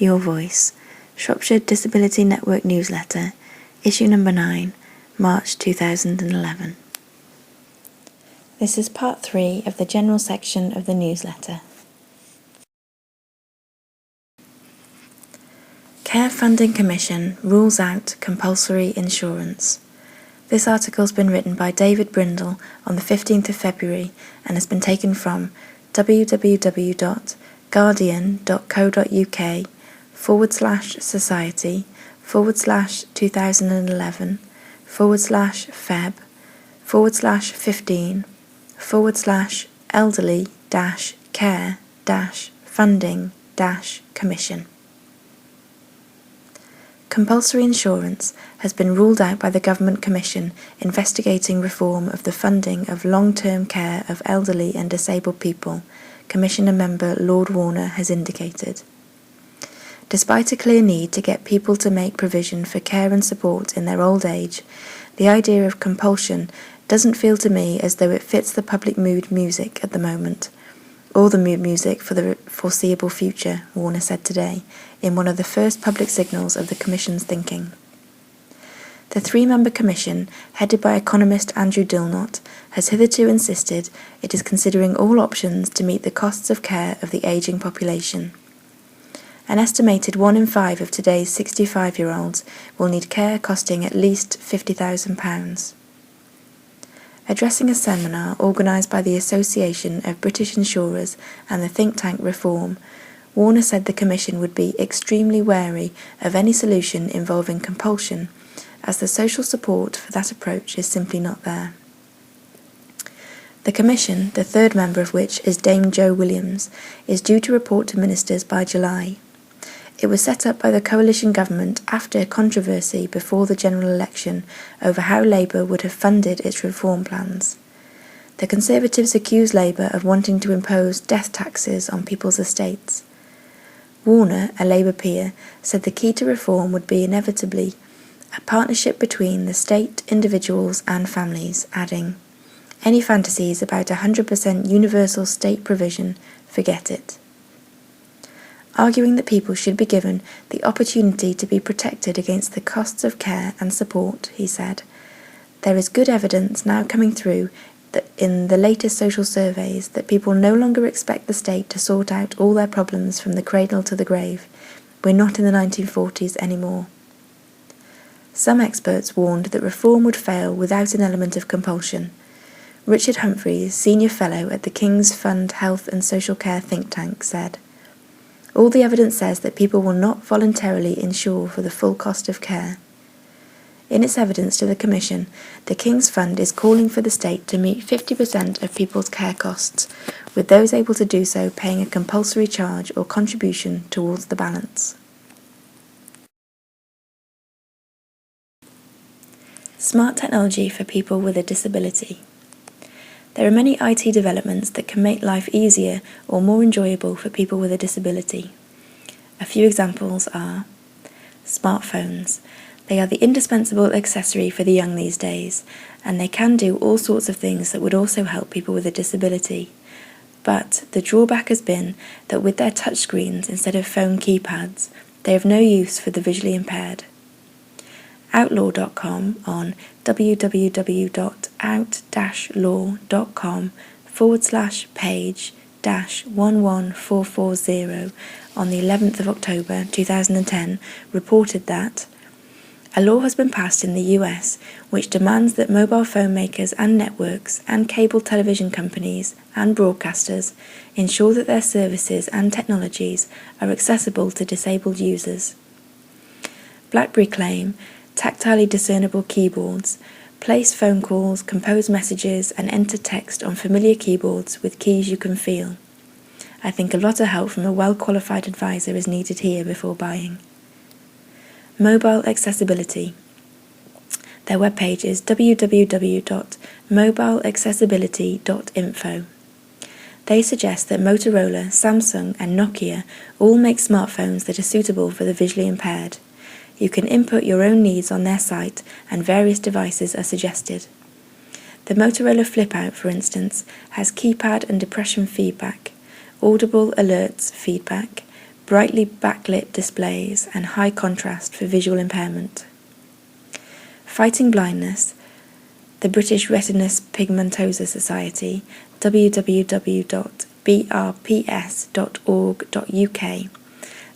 Your Voice, Shropshire Disability Network Newsletter, Issue Number 9, March 2011. This is Part 3 of the general section of the newsletter. Care Funding Commission rules out compulsory insurance. This article has been written by David Brindle on the 15th of February and has been taken from www.guardian.co.uk/society/Feb/elderly-care-funding-commission. Compulsory insurance has been ruled out by the Government Commission investigating reform of the funding of long-term care of elderly and disabled people, Commissioner member Lord Warner has indicated. Despite a clear need to get people to make provision for care and support in their old age, the idea of compulsion doesn't feel to me as though it fits the public mood music at the moment, or the mood music for the foreseeable future, Warner said today, in one of the first public signals of the Commission's thinking. The three-member Commission, headed by economist Andrew Dilnot, has hitherto insisted it is considering all options to meet the costs of care of the ageing population. An estimated 1 in 5 of today's 65-year-olds will need care costing at least £50,000. Addressing a seminar organised by the Association of British Insurers and the think tank Reform, Warner said the Commission would be extremely wary of any solution involving compulsion, as the social support for that approach is simply not there. The Commission, the third member of which is Dame Jo Williams, is due to report to ministers by July. It was set up by the coalition government after controversy before the general election over how Labour would have funded its reform plans. The Conservatives accused Labour of wanting to impose death taxes on people's estates. Warner, a Labour peer, said the key to reform would be inevitably a partnership between the state, individuals and families, adding, "Any fantasies about 100% universal state provision, forget it." Arguing that people should be given the opportunity to be protected against the costs of care and support, he said, "There is good evidence now coming through that in the latest social surveys that people no longer expect the state to sort out all their problems from the cradle to the grave. We're not in the 1940s anymore." Some experts warned that reform would fail without an element of compulsion. Richard Humphreys, Senior Fellow at the King's Fund Health and Social Care think tank, said, "All the evidence says that people will not voluntarily insure for the full cost of care." In its evidence to the Commission, the King's Fund is calling for the state to meet 50% of people's care costs, with those able to do so paying a compulsory charge or contribution towards the balance. Smart technology for people with a disability. There are many IT developments that can make life easier or more enjoyable for people with a disability. A few examples are smartphones. They are the indispensable accessory for the young these days, and they can do all sorts of things that would also help people with a disability. But the drawback has been that with their touchscreens instead of phone keypads, they have no use for the visually impaired. Outlaw.com on www.out-law.com/page-11440 on the 11th of October 2010 reported that a law has been passed in the US which demands that mobile phone makers and networks and cable television companies and broadcasters ensure that their services and technologies are accessible to disabled users. BlackBerry claim tactilely discernible keyboards place phone calls, compose messages and enter text on familiar keyboards with keys you can feel. I think a lot of help from a well-qualified advisor is needed here before buying. Mobile accessibility. Their webpage is www.mobileaccessibility.info. They suggest that Motorola, Samsung and Nokia all make smartphones that are suitable for the visually impaired. You can input your own needs on their site and various devices are suggested. The Motorola Flip-Out, for instance, has keypad and depression feedback, audible alerts feedback, brightly backlit displays and high contrast for visual impairment. Fighting Blindness, the British Retinus Pigmentosa Society, www.brps.org.uk,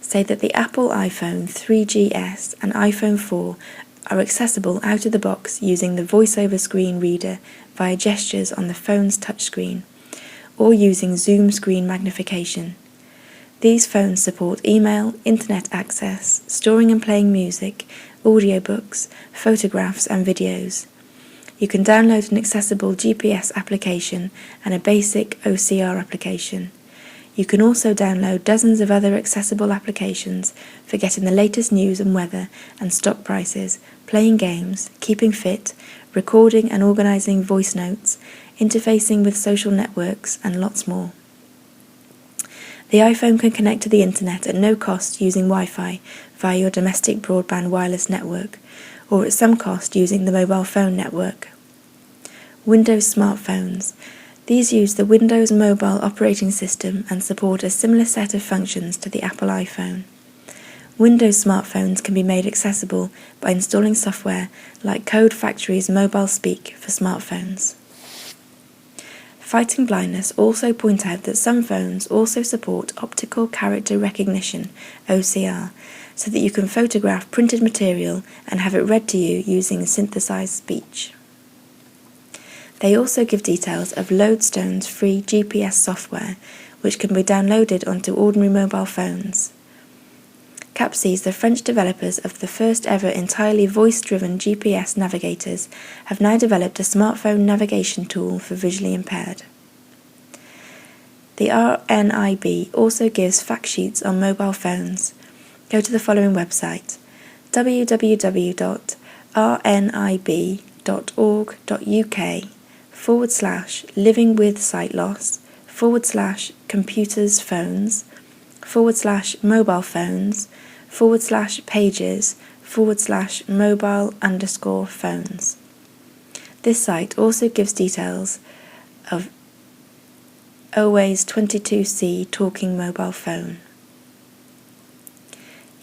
say that the Apple iPhone 3GS and iPhone 4 are accessible out of the box using the VoiceOver screen reader via gestures on the phone's touchscreen, or using zoom screen magnification. These phones support email, internet access, storing and playing music, audiobooks, photographs and videos. You can download an accessible GPS application and a basic OCR application. You can also download dozens of other accessible applications for getting the latest news and weather and stock prices, playing games, keeping fit, recording and organising voice notes, interfacing with social networks, and lots more. The iPhone can connect to the internet at no cost using Wi-Fi via your domestic broadband wireless network, or at some cost using the mobile phone network. Windows smartphones. These use the Windows Mobile operating system and support a similar set of functions to the Apple iPhone. Windows smartphones can be made accessible by installing software like Code Factory's Mobile Speak for smartphones. Fighting Blindness also point out that some phones also support optical character recognition, OCR, so that you can photograph printed material and have it read to you using synthesized speech. They also give details of Lodestone's free GPS software, which can be downloaded onto ordinary mobile phones. Capsys, the French developers of the first ever entirely voice-driven GPS navigators, have now developed a smartphone navigation tool for visually impaired. The RNIB also gives fact sheets on mobile phones. Go to the following website: www.rnib.org.uk/living with sight loss /computers phones /mobile phones /pages /mobile phones. This site also gives details of Always 22C talking mobile phone.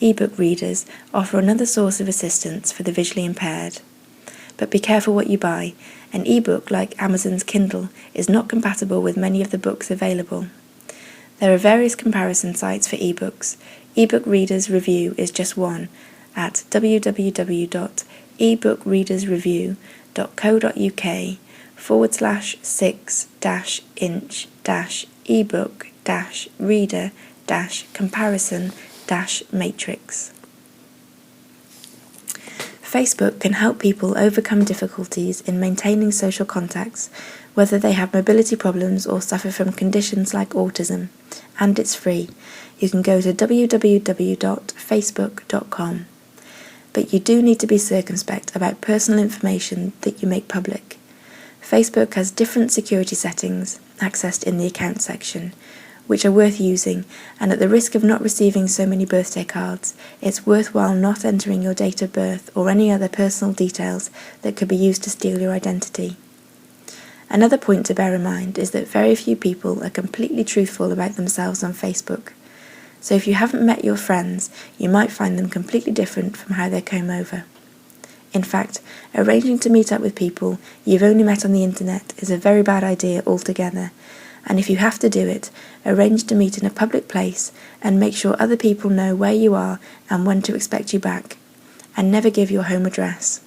Ebook readers offer another source of assistance for the visually impaired. But be careful what you buy. An ebook like Amazon's Kindle is not compatible with many of the books available. There are various comparison sites for ebooks. Ebook Readers Review is just one at www.ebookreadersreview.co.uk/6-ebook-reader-comparison-matrix. Facebook can help people overcome difficulties in maintaining social contacts, whether they have mobility problems or suffer from conditions like autism, and it's free. You can go to www.facebook.com. But you do need to be circumspect about personal information that you make public. Facebook has different security settings accessed in the account section, which are worth using, and at the risk of not receiving so many birthday cards, it's worthwhile not entering your date of birth or any other personal details that could be used to steal your identity. Another point to bear in mind is that very few people are completely truthful about themselves on Facebook. So if you haven't met your friends, you might find them completely different from how they came over. In fact, arranging to meet up with people you've only met on the internet is a very bad idea altogether, and if you have to do it, arrange to meet in a public place and make sure other people know where you are and when to expect you back, and never give your home address.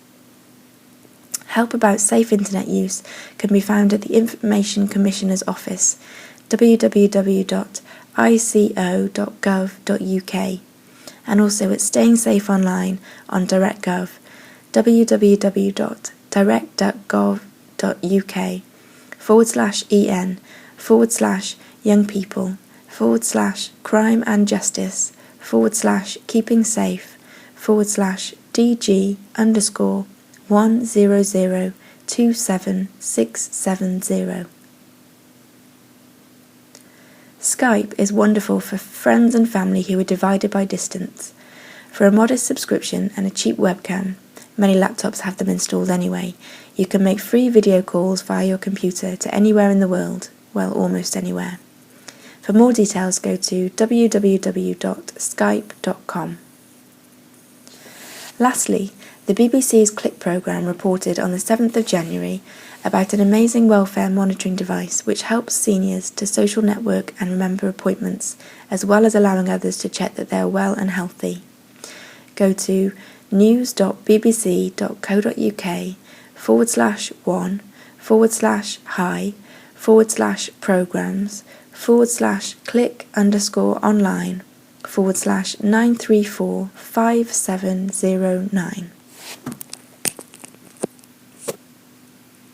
Help about safe internet use can be found at the Information Commissioner's Office, www.ico.gov.uk, and also at Staying Safe Online on DirectGov, www.direct.gov.uk/en/young people/crime and justice/keeping safe/DG_10027670. Skype is wonderful for friends and family who are divided by distance. For a modest subscription and a cheap webcam, many laptops have them installed anyway, you can make free video calls via your computer to anywhere in the world, well, almost anywhere. For more details, go to www.skype.com. Lastly, the BBC's Click programme reported on the 7th of January about an amazing welfare monitoring device which helps seniors to social network and remember appointments, as well as allowing others to check that they are well and healthy. Go to news.bbc.co.uk/1/programmes/click_online/9345709.